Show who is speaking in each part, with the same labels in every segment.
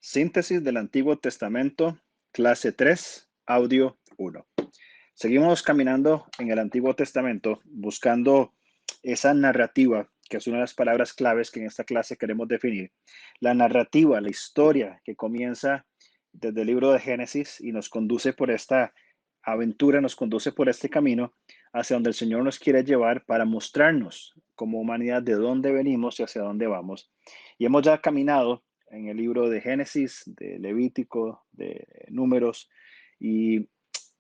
Speaker 1: Síntesis del Antiguo Testamento, clase 3, audio 1. Seguimos caminando en el Antiguo Testamento buscando esa narrativa, que es una de las palabras claves que en esta clase queremos definir. La narrativa, la historia que comienza desde el libro de Génesis y nos conduce por esta aventura, nos conduce por este camino hacia donde el Señor nos quiere llevar para mostrarnos como humanidad de dónde venimos y hacia dónde vamos. Y hemos ya caminado en el libro de Génesis, de Levítico, de Números y,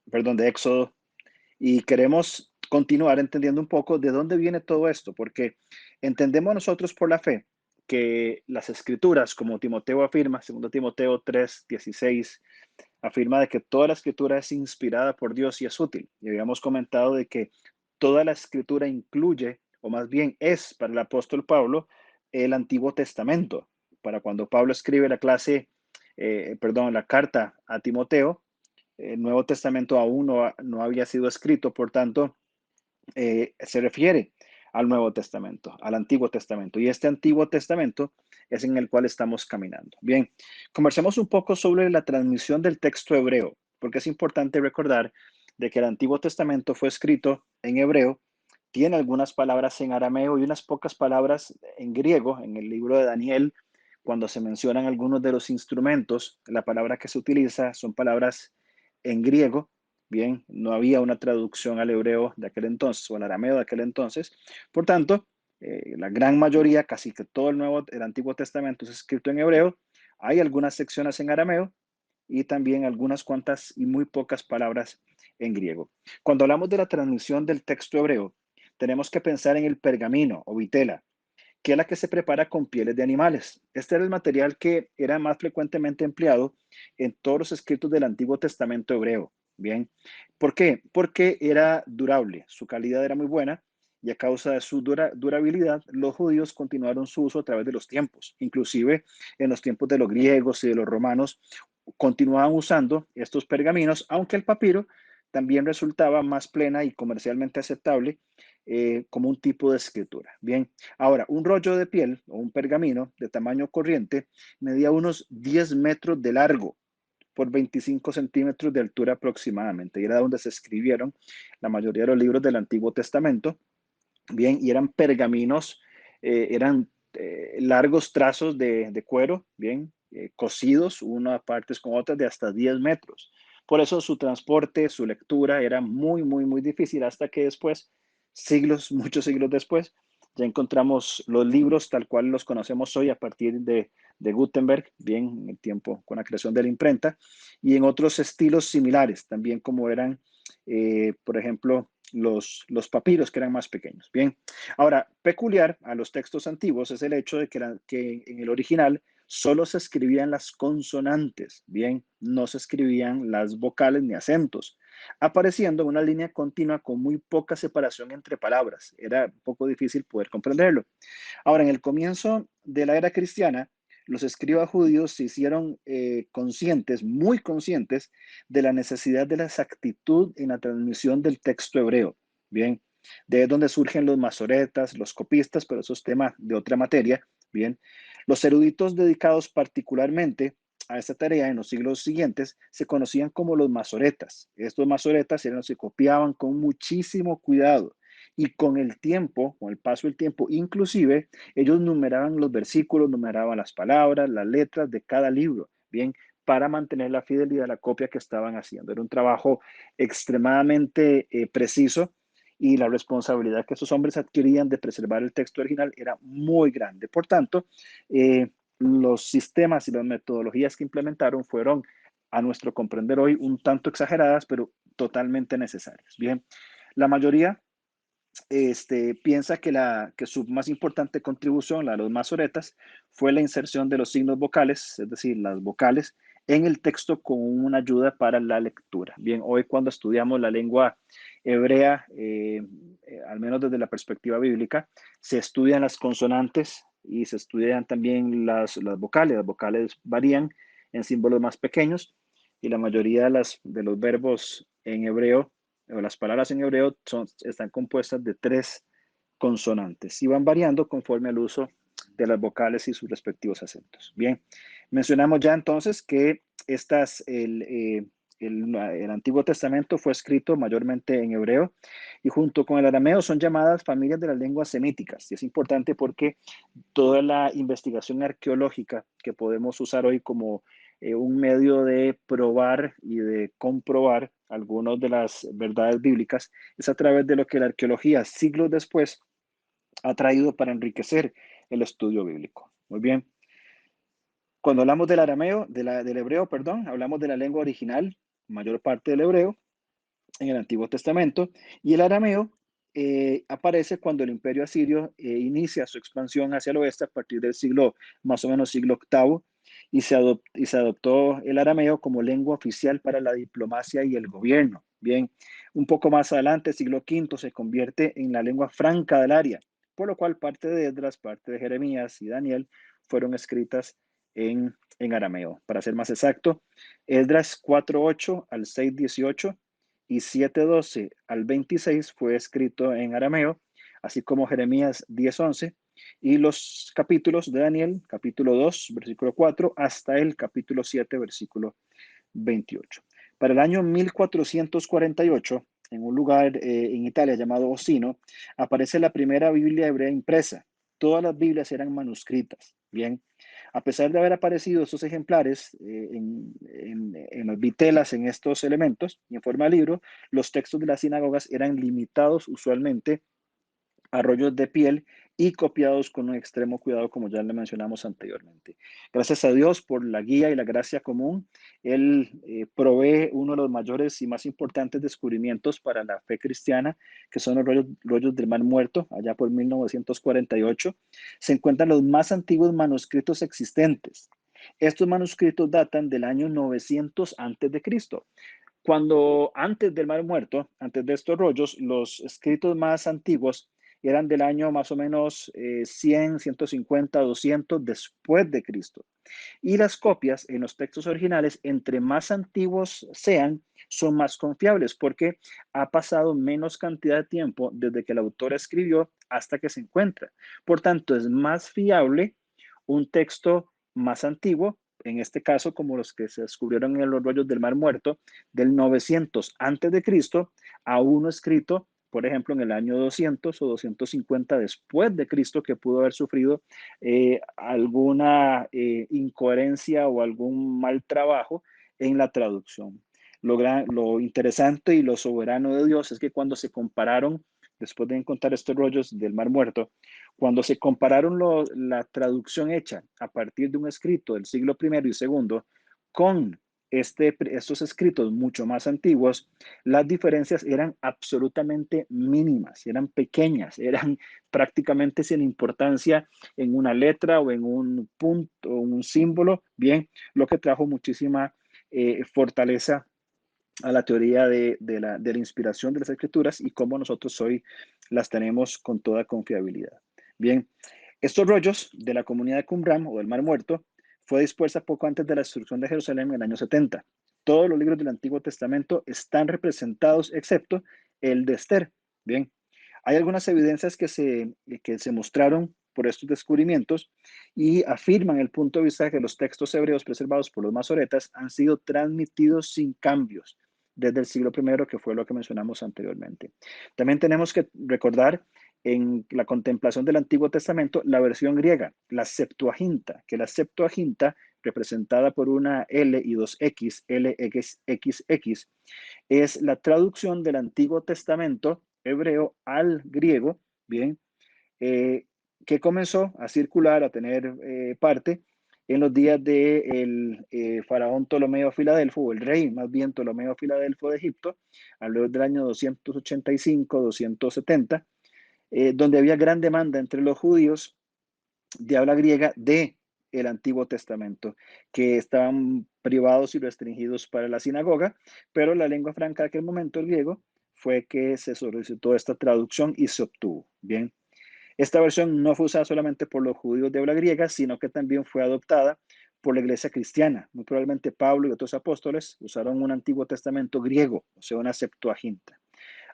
Speaker 1: perdón, de Éxodo, y queremos continuar entendiendo un poco de dónde viene todo esto, porque entendemos nosotros por la fe que las escrituras, como Timoteo afirma, 2 Timoteo 3:16, afirma de que toda la escritura es inspirada por Dios y es útil. Y habíamos comentado de que toda la escritura incluye, o más bien es para el apóstol Pablo, el Antiguo Testamento. Para cuando Pablo escribe la carta a Timoteo, el Nuevo Testamento aún no había sido escrito, por tanto, se refiere al Nuevo Testamento, al Antiguo Testamento. Y este Antiguo Testamento es en el cual estamos caminando. Bien, conversemos un poco sobre la transmisión del texto hebreo, porque es importante recordar de que el Antiguo Testamento fue escrito en hebreo, tiene algunas palabras en arameo y unas pocas palabras en griego. En el libro de Daniel, cuando se mencionan algunos de los instrumentos, la palabra que se utiliza son palabras en griego. Bien, no había una traducción al hebreo de aquel entonces o al arameo de aquel entonces. Por tanto, la gran mayoría, casi que todo el Antiguo Testamento es escrito en hebreo. Hay algunas secciones en arameo y también algunas cuantas y muy pocas palabras en griego. Cuando hablamos de la transmisión del texto hebreo, tenemos que pensar en el pergamino o vitela, que es la que se prepara con pieles de animales. Este era el material que era más frecuentemente empleado en todos los escritos del Antiguo Testamento hebreo. Bien, ¿por qué? Porque era durable, su calidad era muy buena y a causa de su durabilidad, los judíos continuaron su uso a través de los tiempos. Inclusive en los tiempos de los griegos y de los romanos continuaban usando estos pergaminos, aunque el papiro también resultaba más plena y comercialmente aceptable como un tipo de escritura. Bien, ahora, un rollo de piel o un pergamino de tamaño corriente medía unos 10 metros de largo por 25 centímetros de altura aproximadamente, y era donde se escribieron la mayoría de los libros del Antiguo Testamento. Bien, y eran pergaminos, eran largos trazos de cuero, bien, cosidos, unas partes con otras de hasta 10 metros. Por eso su transporte, su lectura era muy, muy, muy difícil hasta que después, siglos, muchos siglos después, ya encontramos los libros tal cual los conocemos hoy a partir de Gutenberg, bien, en el tiempo con la creación de la imprenta, y en otros estilos similares, también como eran, por ejemplo, los papiros, que eran más pequeños. Bien, ahora, peculiar a los textos antiguos es el hecho de que en el original solo se escribían las consonantes, bien, no se escribían las vocales ni acentos, apareciendo una línea continua con muy poca separación entre palabras. Era un poco difícil poder comprenderlo. Ahora, en el comienzo de la era cristiana, los escribas judíos se hicieron conscientes, muy conscientes, de la necesidad de la exactitud en la transmisión del texto hebreo. Bien, de ahí es donde surgen los masoretas, los copistas, pero eso es tema de otra materia. Bien, los eruditos dedicados particularmente a esta tarea en los siglos siguientes se conocían como los masoretas. Estos masoretas eran los que copiaban con muchísimo cuidado y con el tiempo, con el paso del tiempo, inclusive ellos numeraban los versículos, numeraban las palabras, las letras de cada libro, bien, para mantener la fidelidad a la copia que estaban haciendo. Era un trabajo extremadamente preciso y la responsabilidad que esos hombres adquirían de preservar el texto original era muy grande. Por tanto, los sistemas y las metodologías que implementaron fueron, a nuestro comprender hoy, un tanto exageradas, pero totalmente necesarias. Bien, la mayoría piensa que su más importante contribución, la de los masoretas, fue la inserción de los signos vocales, es decir, las vocales, en el texto como una ayuda para la lectura. Bien, hoy cuando estudiamos la lengua hebrea, al menos desde la perspectiva bíblica, se estudian las consonantes y se estudian también las vocales. Las vocales varían en símbolos más pequeños y la mayoría de los verbos en hebreo o las palabras en hebreo están compuestas de 3 consonantes y van variando conforme al uso de las vocales y sus respectivos acentos. Bien, mencionamos ya entonces que el Antiguo Testamento fue escrito mayormente en hebreo y junto con el arameo son llamadas familias de las lenguas semíticas. Y es importante porque toda la investigación arqueológica que podemos usar hoy como un medio de probar y de comprobar algunas de las verdades bíblicas es a través de lo que la arqueología siglos después ha traído para enriquecer el estudio bíblico. Muy bien. Cuando hablamos del arameo, del hebreo, perdón, hablamos de la lengua original, mayor parte del hebreo, en el Antiguo Testamento, y el arameo aparece cuando el imperio asirio inicia su expansión hacia el oeste a partir del siglo, más o menos siglo octavo, y se adoptó el arameo como lengua oficial para la diplomacia y el gobierno. Bien, un poco más adelante, siglo quinto, se convierte en la lengua franca del área, por lo cual parte de Esdras, parte de Jeremías y Daniel fueron escritas en arameo. Para ser más exacto, Esdras 4:8 al 6:18 y 7:12 al 26 fue escrito en arameo, así como Jeremías 10:11 y los capítulos de Daniel, capítulo 2, versículo 4, hasta el capítulo 7, versículo 28. Para el año 1448, en un lugar en Italia llamado Osino, aparece la primera Biblia hebrea impresa. Todas las Biblias eran manuscritas. Bien, a pesar de haber aparecido estos ejemplares en las vitelas, en estos elementos, y en forma de libro, los textos de las sinagogas eran limitados usualmente a rollos de piel y copiados con un extremo cuidado, como ya le mencionamos anteriormente. Gracias a Dios por la guía y la gracia común, Él provee uno de los mayores y más importantes descubrimientos para la fe cristiana, que son los rollos del Mar Muerto, allá por 1948. Se encuentran los más antiguos manuscritos existentes. Estos manuscritos datan del año 900 antes de Cristo. Cuando antes del Mar Muerto, antes de estos rollos, los escritos más antiguos eran del año más o menos 100, 150, 200 después de Cristo. Y las copias en los textos originales, entre más antiguos sean, son más confiables porque ha pasado menos cantidad de tiempo desde que el autor escribió hasta que se encuentra. Por tanto, es más fiable un texto más antiguo, en este caso como los que se descubrieron en los rollos del Mar Muerto, del 900 antes de Cristo, a uno escrito, por ejemplo, en el año 200 o 250 después de Cristo, que pudo haber sufrido alguna incoherencia o algún mal trabajo en la traducción. Lo interesante y lo soberano de Dios es que cuando se compararon, después de encontrar estos rollos del Mar Muerto, cuando se compararon la traducción hecha a partir de un escrito del siglo I y segundo con estos escritos mucho más antiguos, las diferencias eran absolutamente mínimas, eran pequeñas, eran prácticamente sin importancia en una letra o en un punto o un símbolo, bien, lo que trajo muchísima fortaleza a la teoría de la inspiración de las escrituras y cómo nosotros hoy las tenemos con toda confiabilidad. Bien, estos rollos de la comunidad de Qumran o del Mar Muerto fue dispuesta poco antes de la destrucción de Jerusalén en el año 70. Todos los libros del Antiguo Testamento están representados excepto el de Esther. Bien, hay algunas evidencias que se mostraron por estos descubrimientos y afirman el punto de vista de que los textos hebreos preservados por los masoretas han sido transmitidos sin cambios desde el siglo I, que fue lo que mencionamos anteriormente. También tenemos que recordar en la contemplación del Antiguo Testamento la versión griega, la Septuaginta, que la Septuaginta, representada por una L y dos X, LXX, es la traducción del Antiguo Testamento hebreo al griego, bien, eh, que comenzó a circular, a tener parte en los días del faraón Ptolomeo Filadelfo, o el rey más bien Ptolomeo Filadelfo de Egipto, alrededor del año 285, 270, donde había gran demanda entre los judíos de habla griega de el Antiguo Testamento, que estaban privados y restringidos para la sinagoga, pero la lengua franca de aquel momento, el griego, fue que se solicitó esta traducción y se obtuvo. Bien, esta versión no fue usada solamente por los judíos de habla griega, sino que también fue adoptada por la iglesia cristiana. Muy probablemente Pablo y otros apóstoles usaron un Antiguo Testamento griego, o sea, una Septuaginta.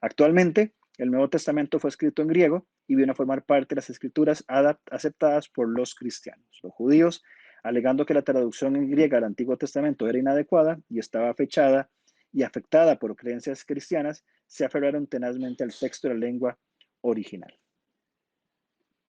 Speaker 1: Actualmente, El Nuevo Testamento fue escrito en griego y vino a formar parte de las escrituras aceptadas por los cristianos. Los judíos, alegando que la traducción en griega del Antiguo Testamento era inadecuada y estaba fechada y afectada por creencias cristianas, se aferraron tenazmente al texto de la lengua original.